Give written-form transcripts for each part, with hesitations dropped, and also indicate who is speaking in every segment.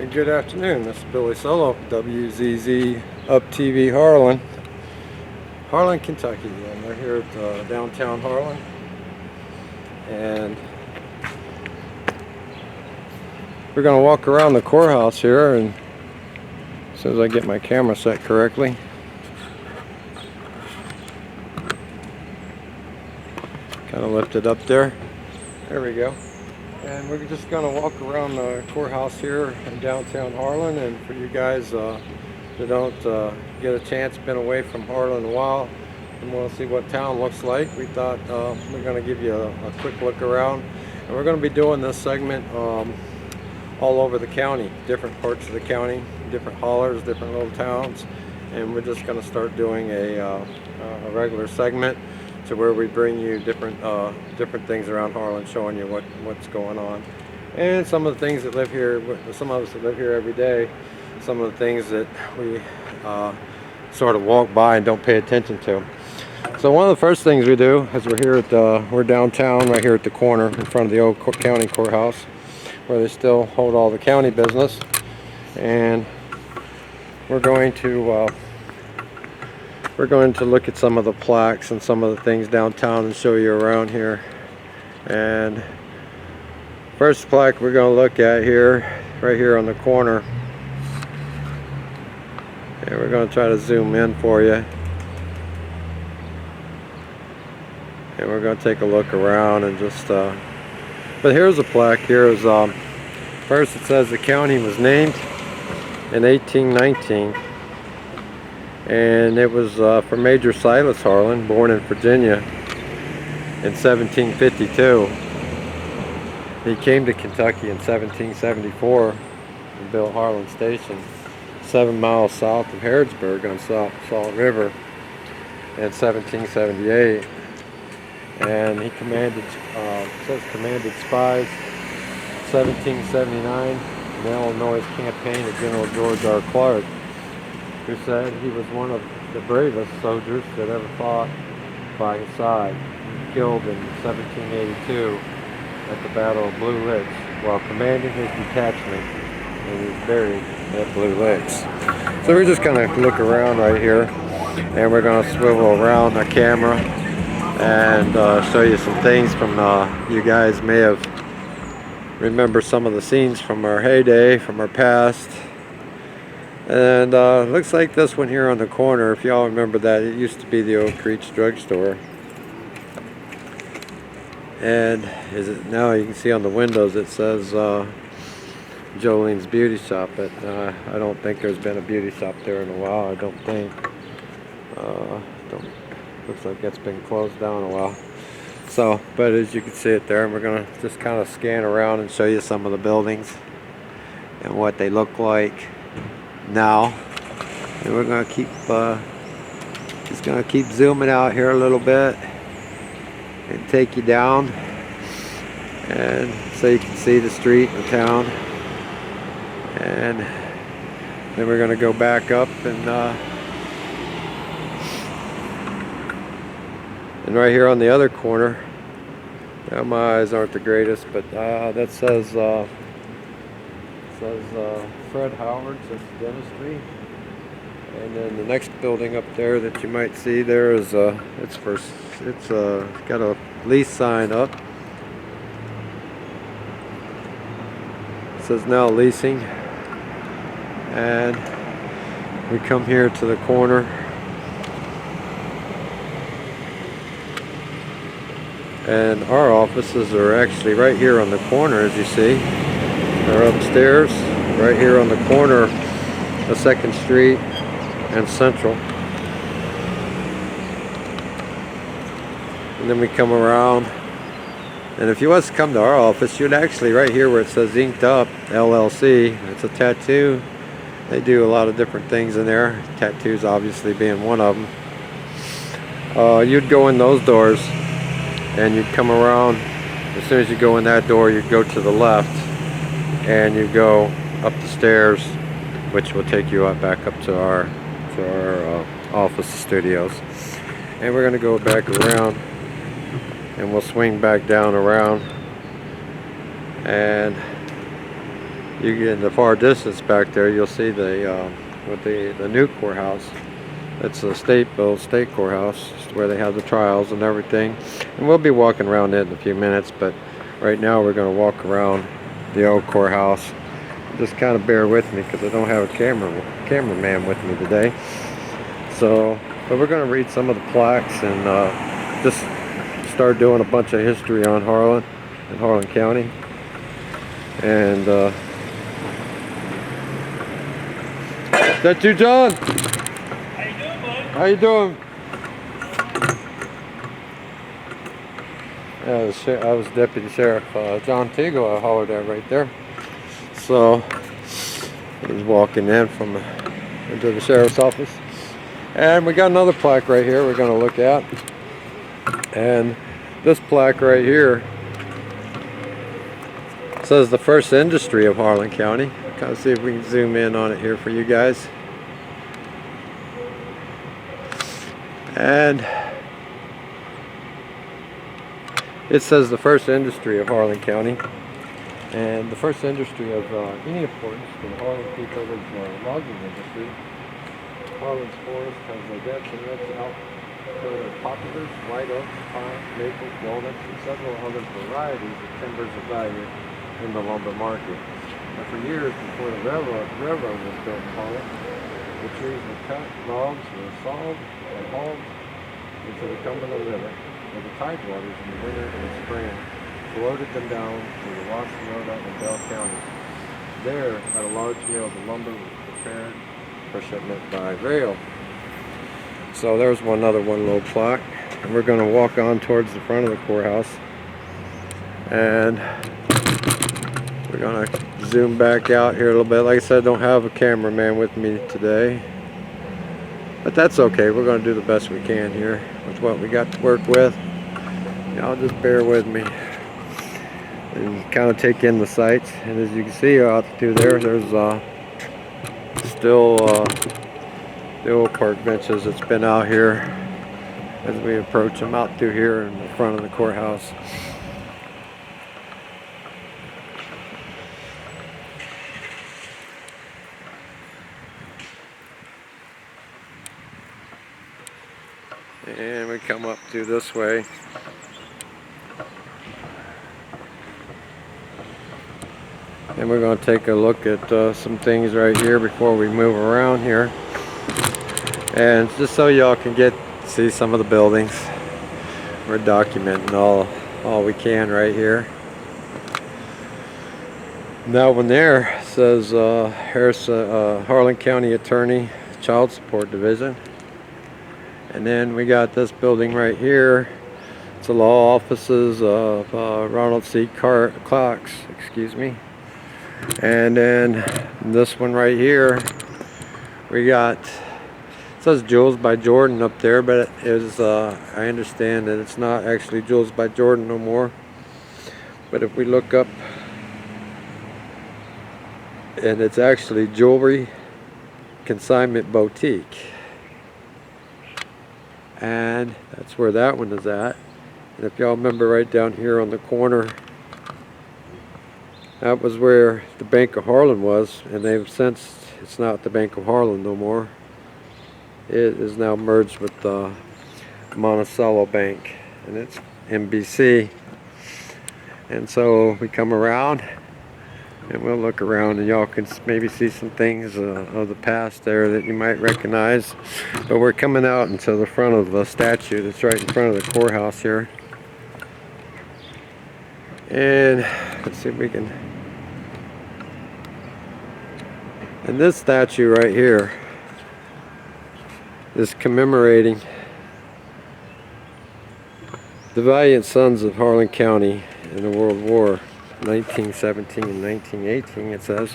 Speaker 1: And good afternoon, this is Billy Solo, WZZ Up TV Harlan, Kentucky. And we're here at downtown Harlan. And we're going to walk around the courthouse here, and as soon as I get my camera set correctly. Kind of lift it up there. There we go. And we're just going to walk around the courthouse here in downtown Harlan. And for you guys that don't get a chance, been away from Harlan a while, and want to see what town looks like, we thought we're going to give you a quick look around. And we're going to be doing this segment all over the county, different parts of the county, different hollers, different little towns. And we're just going to start doing a regular segment to where we bring you different things around Harlan, showing you what's going on, and some of the things that live here. Some of us that live here every day. Some of the things that we sort of walk by and don't pay attention to. So one of the first things we do is we're downtown, right here at the corner in front of the old county courthouse, where they still hold all the county business, and we're going to look at some of the plaques and some of the things downtown and show you around here. And first plaque we're going to look at here, right here on the corner. And we're going to try to zoom in for you. And we're going to take a look around and just, but here's a plaque. Here is, first it says the county was named in 1819. And it was for Major Silas Harlan, born in Virginia in 1752. He came to Kentucky in 1774 and built Harlan Station 7 miles south of Harrodsburg on Salt River in 1778. And he commanded spies 1779 in the Illinois campaign of General George R. Clark, who said he was one of the bravest soldiers that ever fought by his side. He was killed in 1782 at the Battle of Blue Licks while commanding his detachment, and he was buried at Blue Licks. So we're just going to look around right here, and we're going to swivel around our camera and show you some things from you guys may have remember some of the scenes from our heyday, from our past. And looks like this one here on the corner, if y'all remember that, it used to be the Oak Creek drugstore. And now you can see on the windows it says Jolene's Beauty Shop. But I don't think there's been a beauty shop there in a while. I don't think. Looks like it's been closed down a while. So, but as you can see it there, and we're gonna just kind of scan around and show you some of the buildings and what they look like now. And we're gonna keep just gonna keep zooming out here a little bit and take you down, and so you can see the street and the town. And then we're gonna go back up and right here on the other corner, now my eyes aren't the greatest, but that says Fred Howard's, that's dentistry. And then the next building up there that you might see there is it's got a lease sign up. It says now leasing. And we come here to the corner, and our offices are actually right here on the corner, as you see. They're upstairs, right here on the corner of 2nd Street and Central. And then we come around, and if you was to come to our office, you'd actually, right here where it says Inked Up LLC, it's a tattoo. They do a lot of different things in there, tattoos obviously being one of them. You'd go in those doors, and you'd come around. As soon as you go in that door, you'd go to the left, and you go up the stairs, which will take you back up to our office studios. And we're going to go back around, and we'll swing back down around, and you get in the far distance back there, you'll see the with the new courthouse. It's a state-built state courthouse where they have the trials and everything. And we'll be walking around it in a few minutes, but right now we're going to walk around the old courthouse. Just kind of bear with me because I don't have a cameraman with me today. So, but we're going to read some of the plaques and just start doing a bunch of history on Harlan and Harlan County. And is that you, John?
Speaker 2: How you doing, bud?
Speaker 1: How you doing? Yeah, I was Deputy Sheriff John Teagle. I hollered at right there. So he's walking in from into the sheriff's office, and we got another plaque right here we're going to look at. And this plaque right here says the first industry of Harlan County. Kind of see if we can zoom in on it here for you guys. And it says the first industry of Harlan County. And the first industry of any importance to the Harlan people is the logging industry. Harlan's forest has a dense and rich output of poplars, white oaks, pines, maples, walnuts, and several other varieties of timbers of value in the lumber market. And for years before the railroad was built in Harlan, the trees were cut, logs were sawed and hauled into the Cumberland River, where the tide waters in the winter and spring floated them down to the Washoe and Bell County. There, at a large mill, the lumber was prepared for shipment by rail. So there's one little plaque, and we're going to walk on towards the front of the courthouse, and we're going to zoom back out here a little bit. Like I said, I don't have a cameraman with me today, but that's okay. We're going to do the best we can here with what we got to work with. Y'all just bear with me and kind of take in the sights. And as you can see out through there's still the old park benches that's been out here as we approach them out through here in the front of the courthouse. And we come up through this way. And we're going to take a look at some things right here before we move around here. And just so y'all can see some of the buildings, we're documenting all we can right here. That one there says Harlan County Attorney Child Support Division. And then we got this building right here. It's the law offices of Ronald C. Cox, excuse me. And then this one right here, we got, it says Jules by Jordan up there, but it is, I understand that it's not actually Jules by Jordan no more. But if we look up, and it's actually Jewelry Consignment Boutique. And that's where that one is at. And if y'all remember right down here on the corner, that was where the Bank of Harlan was, and they've since, it's not the Bank of Harlan no more. It is now merged with the Monticello Bank, and it's MBC. And so we come around, and we'll look around, and y'all can maybe see some things of the past there that you might recognize. But we're coming out into the front of the statue that's right in front of the courthouse here. And let's see if we can. And this statue right here is commemorating the valiant sons of Harlan County in the World War 1917 and 1918, it says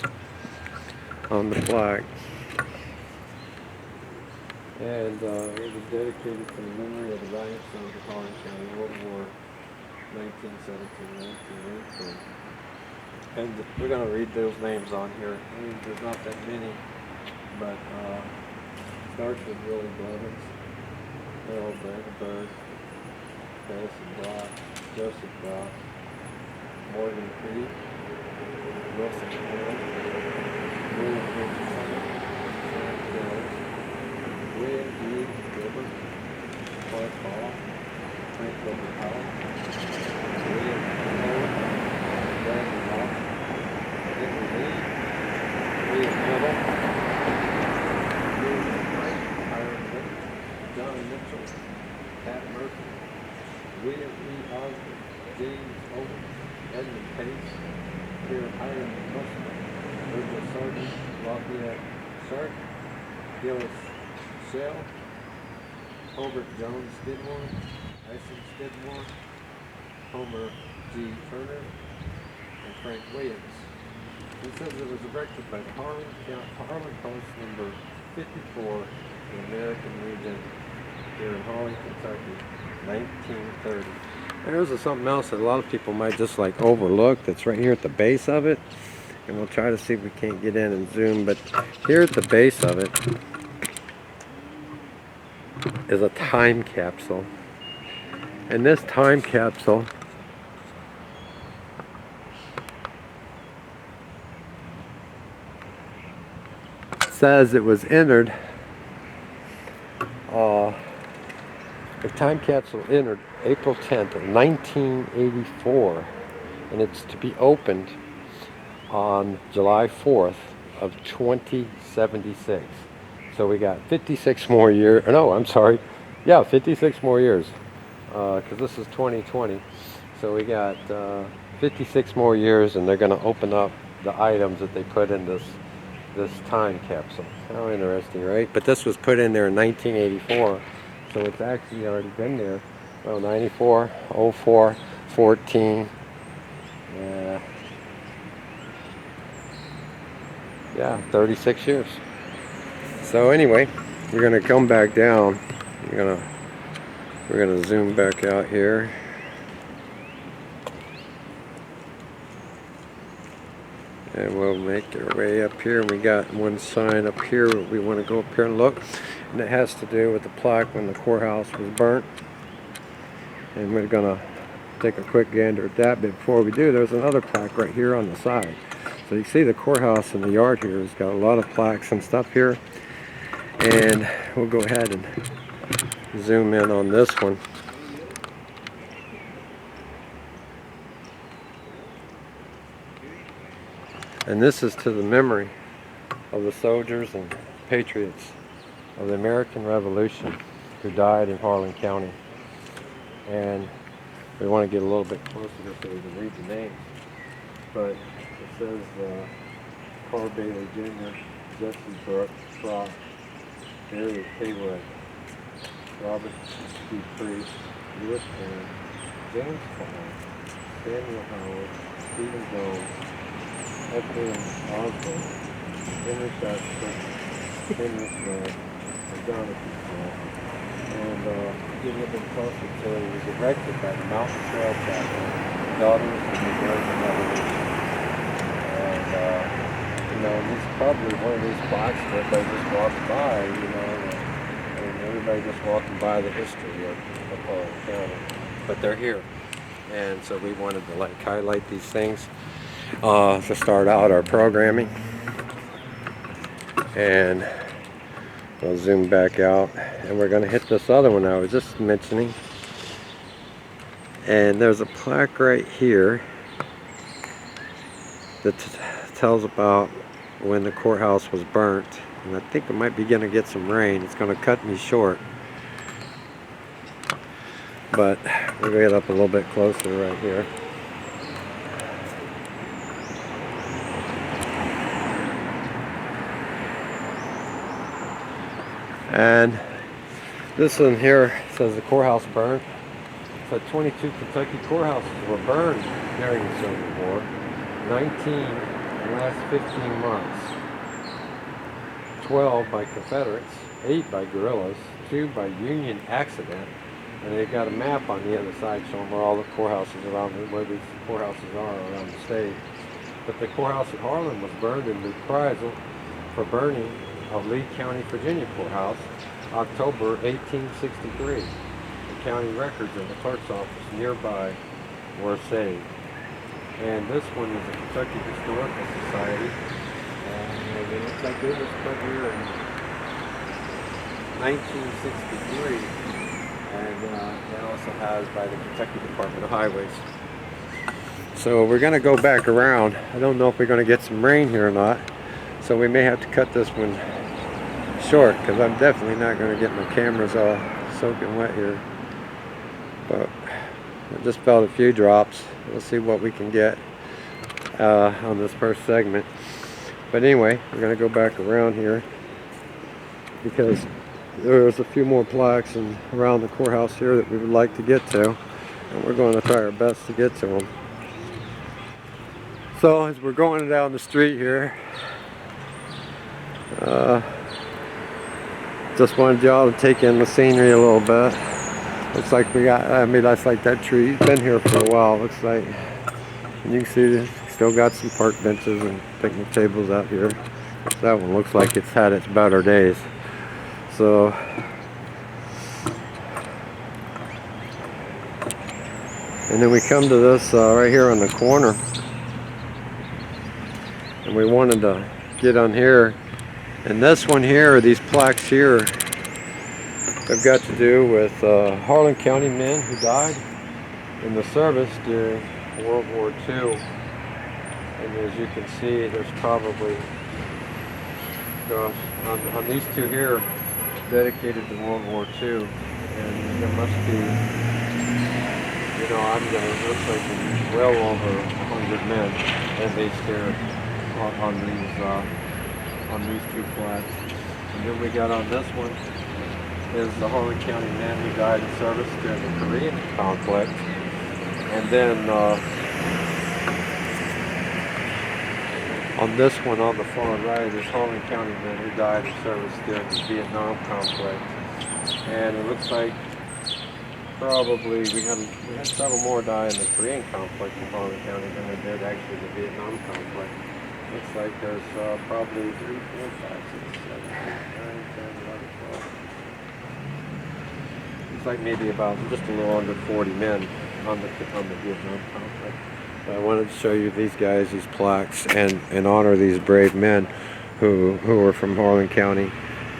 Speaker 1: on the flag. And it was dedicated to the memory of the valiant sons of Harlan County, World War 1917-1918. And we're going to read those names on here. I mean, there's not that many, but starts with Willie Blevins, Harold Brandenburg, Madison Block, Joseph Block, Morgan Creed, Wilson County, William William E. Gilbert, Clark Hall, Frank Wilbur Powell, William Howard, Brandon Hall, Henry Lee, William Little, William Wright, Hiram Lee, John Mitchell, Pat Murphy, William E. Osborne, James Owens, Edmund Pace, Pierre Hiram Muslim, Virgil Sargent, Lafayette Sharp, Gillis Shell, Hobart Jones Skidmore, Tyson Skidmore, Homer G. Turner, and Frank Williams. It says it was erected by the Harlan Post number 54, the American Legion, here in Harlan, Kentucky, 1930. There's something else that a lot of people might just like overlook that's right here at the base of it. And we'll try to see if we can't get in and zoom, but here at the base of it is a time capsule. And this time capsule says it was entered, the time capsule entered April 10th of 1984, and it's to be opened on July 4th of 2076. So we got 56 more years, no, I'm sorry, yeah, 56 more years, because this is 2020. So we got 56 more years, and they're going to open up the items that they put in this time capsule. How interesting, right? But this was put in there in 1984, so it's actually already been there. Well, 94, 04, 14, yeah, 36 years. So anyway, we're gonna come back down. We're gonna zoom back out here. And we'll make our way up here. We got one sign up here. We want to go up here and look. And it has to do with the plaque when the courthouse was burnt. And we're going to take a quick gander at that. But before we do, there's another plaque right here on the side. So you see the courthouse in the yard here has got a lot of plaques and stuff here. And we'll go ahead and zoom in on this one. And this is to the memory of the soldiers and patriots of the American Revolution who died in Harlan County. And we want to get a little bit closer so we can read the names. But it says Carl Bailey Jr., Jesse Brooks, Brock, Harry Haywood, Robert D. Priest, Lewis Grant, James Paul, Samuel Howard, Stephen Jones, Edwin Osborne, Henry Baxter, Henry Smith, and Jonathan Smith. And get a little bit closer to it, was erected by the Mountain Trail Chapter, Daughters of the American Revolution. And, you know, this is probably one of these plaques that everybody just walks by, you know, and everybody just walking by the history of Harlan County. But they're here. And so we wanted to like highlight these things to start out our programming. And we'll zoom back out, and we're going to hit this other one I was just mentioning. And there's a plaque right here that tells about when the courthouse was burnt. And I think it might be going to get some rain. It's going to cut me short. But we'll get up a little bit closer right here. And this one here says the courthouse burned. So 22 Kentucky courthouses were burned during the Civil War. 19 in the last 15 months. 12 by Confederates, 8 by guerrillas, 2 by Union accident. And they've got a map on the other side showing where all the courthouses around, where these courthouses are around the state. But the courthouse at Harlan was burned in reprisal for burning of Lee County, Virginia courthouse, October 1863. The county records in the clerk's office nearby were saved. And this one is the Kentucky Historical Society. And it looks like it was put here in 1963. And it also has by the Kentucky Department of Highways. So we're going to go back around. I don't know if we're going to get some rain here or not. So we may have to cut this one short, because I'm definitely not going to get my cameras all soaking wet here. But I just felt a few drops. We'll see what we can get on this first segment. But anyway, we're going to go back around here because there's a few more plaques around the courthouse here that we would like to get to, and we're going to try our best to get to them. So as we're going down the street here, just wanted y'all to take in the scenery a little bit. Looks like we got, that's like that tree. It's been here for a while, looks like. And you can see this, still got some park benches and picnic tables out here. That one looks like it's had its better days. So, and then we come to this right here on the corner. And we wanted to get on here. And this one here, these plaques here, have got to do with Harlan County men who died in the service during World War II. And as you can see, there's probably, on these two here, dedicated to World War II. And there must be, it looks like well over 100 men at least here on these two plaques. And then we got on this one is the Harlan County men who died in service during the Korean conflict. And then on this one on the far right is Harlan County men who died in service during the Vietnam conflict. And it looks like probably we had several more die in the Korean conflict in Harlan County than we did actually the Vietnam conflict. Looks like there's probably 3, 4, 5, 6, 7, 8, 9, 10, 11, 12. Looks like maybe about just a little under 40 men on the Vietnam conflict. But I wanted to show you these guys, these plaques, and honor these brave men who were from Harlan County,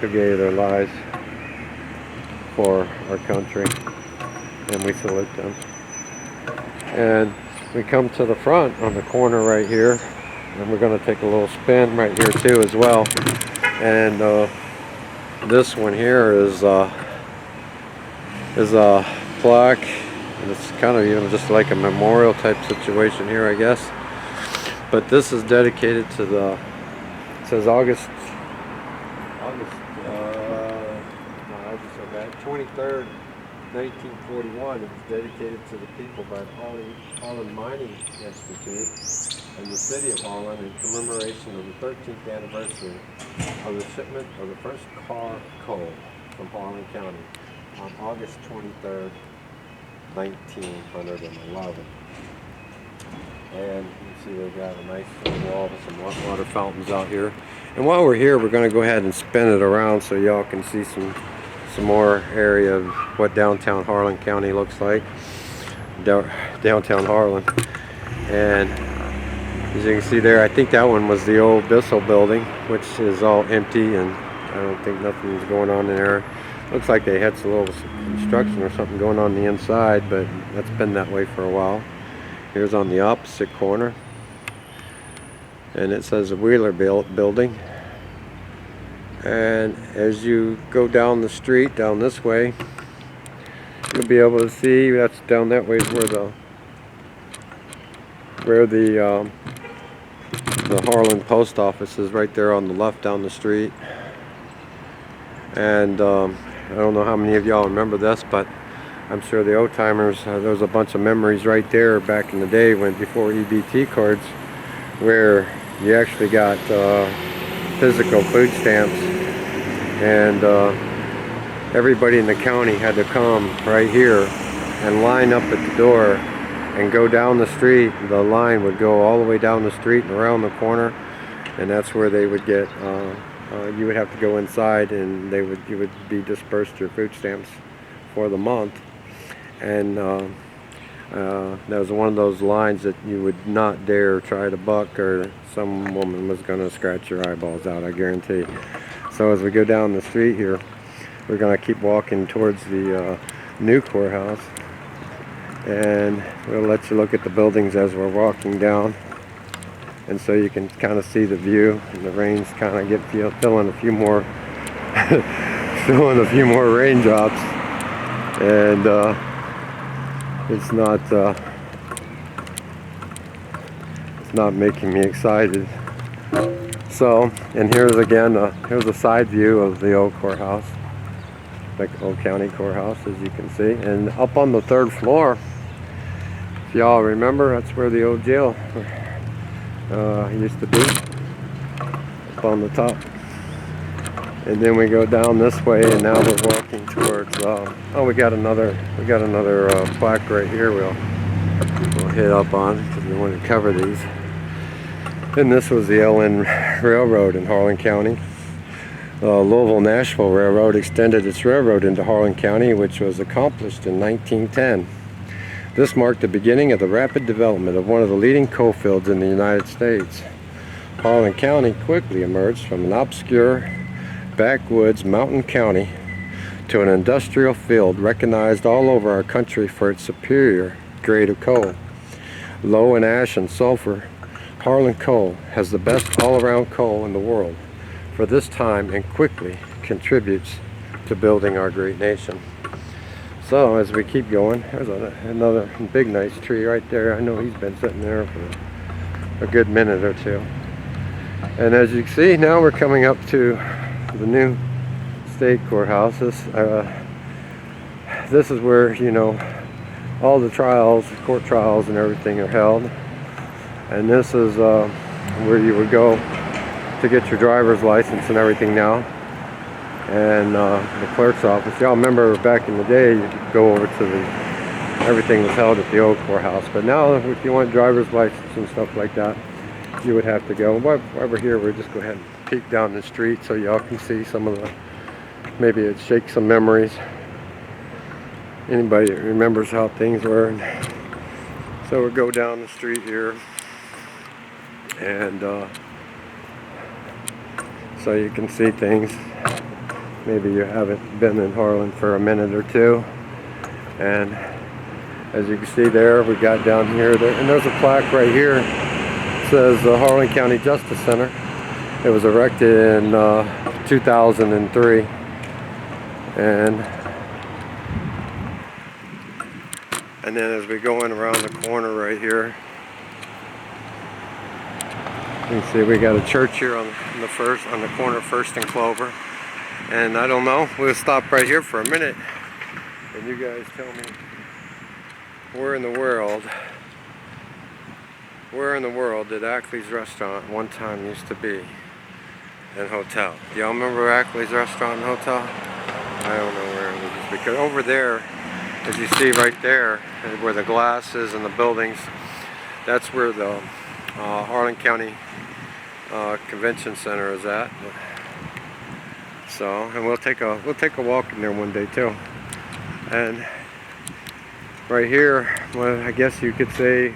Speaker 1: who gave their lives for our country, and we salute them. And we come to the front on the corner right here, and we're going to take a little spin right here too as well. And this one here is a plaque, and it's kind of just like a memorial type situation here, I guess. But this is dedicated to it says August 23rd, 1941. It was dedicated to the people by the Harlan Mining Institute and the city of Harlan in commemoration of the 13th anniversary of the shipment of the first car coal from Harlan County on August 23rd, 1911. And you see they've got a nice little wall with some water fountains out here. And while we're here, we're going to go ahead and spin it around so y'all can see some more area of what downtown Harlan County looks like. Downtown Harlan. And as you can see there, I think that one was the old Bissell building, which is all empty, and I don't think nothing's going on in there. Looks like they had some little construction or something going on the inside, but that's been that way for a while. Here's on the opposite corner, and it says the Wheeler building. And as you go down the street, down this way, you'll be able to see that's down that way is where the Harlan post office is, right there on the left down the street. And I don't know how many of y'all remember this, but I'm sure the old timers, there was a bunch of memories right there back in the day before EBT cards, where you actually got physical food stamps, and everybody in the county had to come right here and line up at the door and go down the street. The line would go all the way down the street and around the corner, and that's where they would get you would have to go inside, and you would be dispersed your food stamps for the month. And That was one of those lines that you would not dare try to buck, or some woman was going to scratch your eyeballs out, I guarantee. So as we go down the street here, we're going to keep walking towards the new courthouse, and we'll let you look at the buildings as we're walking down, and so you can kind of see the view, and the rain's kind of filling a few more filling a few more raindrops, and it's not making me excited. So, and here's again here's a side view of the old courthouse, the old county courthouse, as you can see. And up on the 3rd floor, if y'all remember, that's where the old jail used to be, up on the top. And then we go down this way, and now we're walking towards oh, we got another plaque right here we'll hit up on, because we want to cover these. And this was the LN Railroad in Harlan County. Louisville-Nashville Railroad extended its railroad into Harlan County, which was accomplished in 1910. This marked the beginning of the rapid development of one of the leading coal fields in the United States. Harlan County quickly emerged from an obscure backwoods mountain county to an industrial field recognized all over our country for its superior grade of coal. Low in ash and sulfur, Harlan coal has the best all-around coal in the world for this time, and quickly contributes to building our great nation. So as we keep going, there's another big nice tree right there. I know he's been sitting there for a good minute or two. And as you can see, now we're coming up to the new state courthouse. This is where, you know, all the trials, court trials and everything are held. And this is where you would go to get your driver's license and everything now. And the clerk's office. Y'all remember back in the day, you could go over to everything was held at the old courthouse. But now, if you want driver's license and stuff like that, you would have to go. While we're here, we'll just go ahead and peek down the street so y'all can see some of the, maybe it shakes some memories. Anybody that remembers how things were. So we'll go down the street here, and so you can see things. Maybe you haven't been in Harlan for a minute or two. And as you can see there, we got down here, and there's a plaque right here. It says Harlan County Justice Center. It was erected in 2003. And then as we go in around the corner right here, you can see we got a church here on the corner of 1st and Clover. And I don't know, we'll stop right here for a minute, and you guys tell me where in the world did Ackley's Restaurant one time used to be and hotel? Do y'all remember Ackley's Restaurant and Hotel? I don't know where it was, because over there, as you see right there, where the glass is and the buildings, that's where the Harlan County Convention Center is at. So, and we'll take a walk in there one day too. And right here, well, I guess you could say,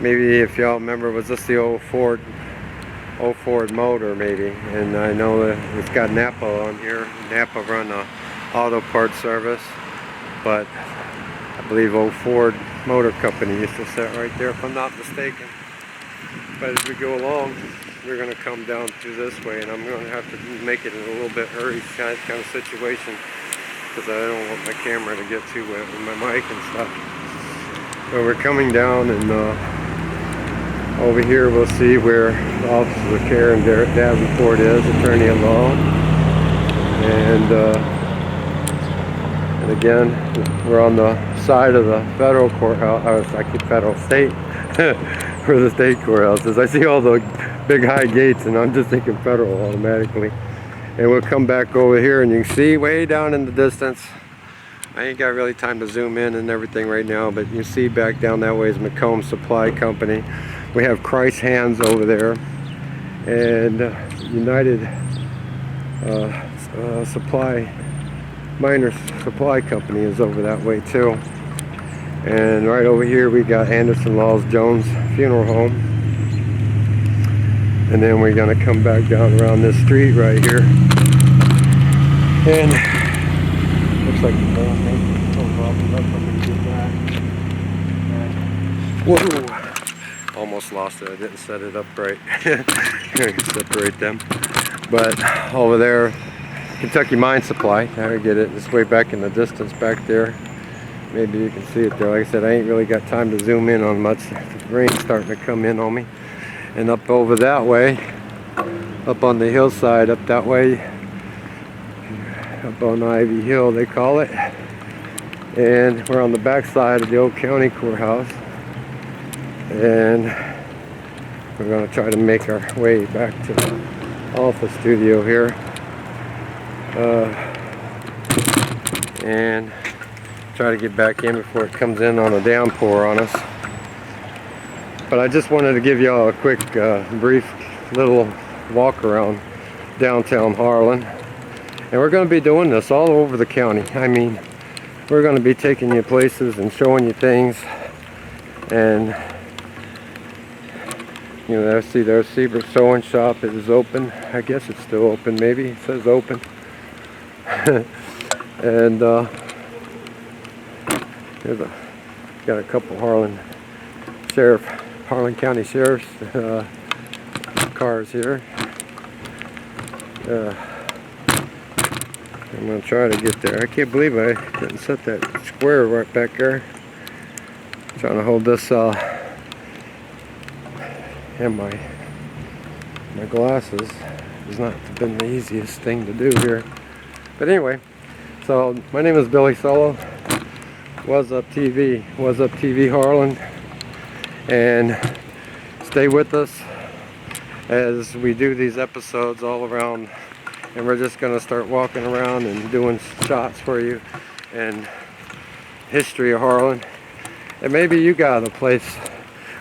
Speaker 1: maybe if y'all remember, was this the old Ford motor maybe? And I know that it's got Napa on here. Napa run a auto parts service, but I believe old Ford Motor Company used to sit right there, if I'm not mistaken. But as we go along, we're going to come down through this way, and I'm going to have to make it in a little bit hurry kind of situation, because I don't want my camera to get too wet with my mic and stuff. So we're coming down, and over here we'll see where the offices of Karen Davenport is, attorney at law. And again, we're on the side of the federal courthouse. I keep federal, state, where the state courthouse is. I see all the big high gates, and I'm just thinking federal automatically. And we'll come back over here, and you can see way down in the distance. I ain't got really time to zoom in and everything right now, but you see back down that way is McComb Supply Company. We have Christ Hands over there, and United Miners Supply Company is over that way too. And right over here we got Anderson Laws Jones Funeral Home. And then we're gonna come back down around this street right here. And looks like the whole thing comes off up when we get back. Whoa! Almost lost it. I didn't set it up right. Separate them. But over there, Kentucky Mine Supply. I get it. It's way back in the distance back there. Maybe you can see it there. Like I said, I ain't really got time to zoom in on much. The rain's starting to come in on me. And up over that way, up on the hillside, up that way, up on Ivy Hill they call it. And we're on the back side of the old county courthouse. And we're going to try to make our way back to the office studio here. And try to get back in before it comes in on a downpour on us. But I just wanted to give y'all a quick brief little walk around downtown Harlan. And we're going to be doing this all over the county. I mean, we're going to be taking you places and showing you things. And you know, see there's Seaver Sewing Shop. It is open. I guess it's still open, maybe. It says open. And got a couple Harlan County Sheriff's cars here. I'm gonna try to get there. I can't believe I didn't set that square right back there. I'm trying to hold this and my glasses. It's not been the easiest thing to do here. But anyway, so my name is Billy Solo. WZZ TV Harlan, and stay with us as we do these episodes all around, and we're just going to start walking around and doing shots for you and history of Harlan. And maybe you got a place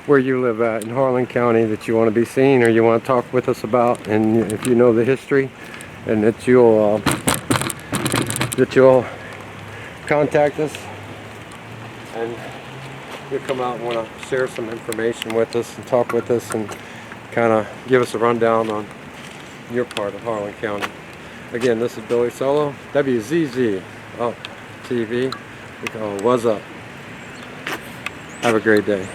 Speaker 1: where you live at in Harlan County that you want to be seen or you want to talk with us about, and if you know the history, and that you'll contact us and you'll come out and want to share some information with us and talk with us and kind of give us a rundown on your part of Harlan County. Again, this is Billy Solo, WZZ TV. We go, what's up? Have a great day.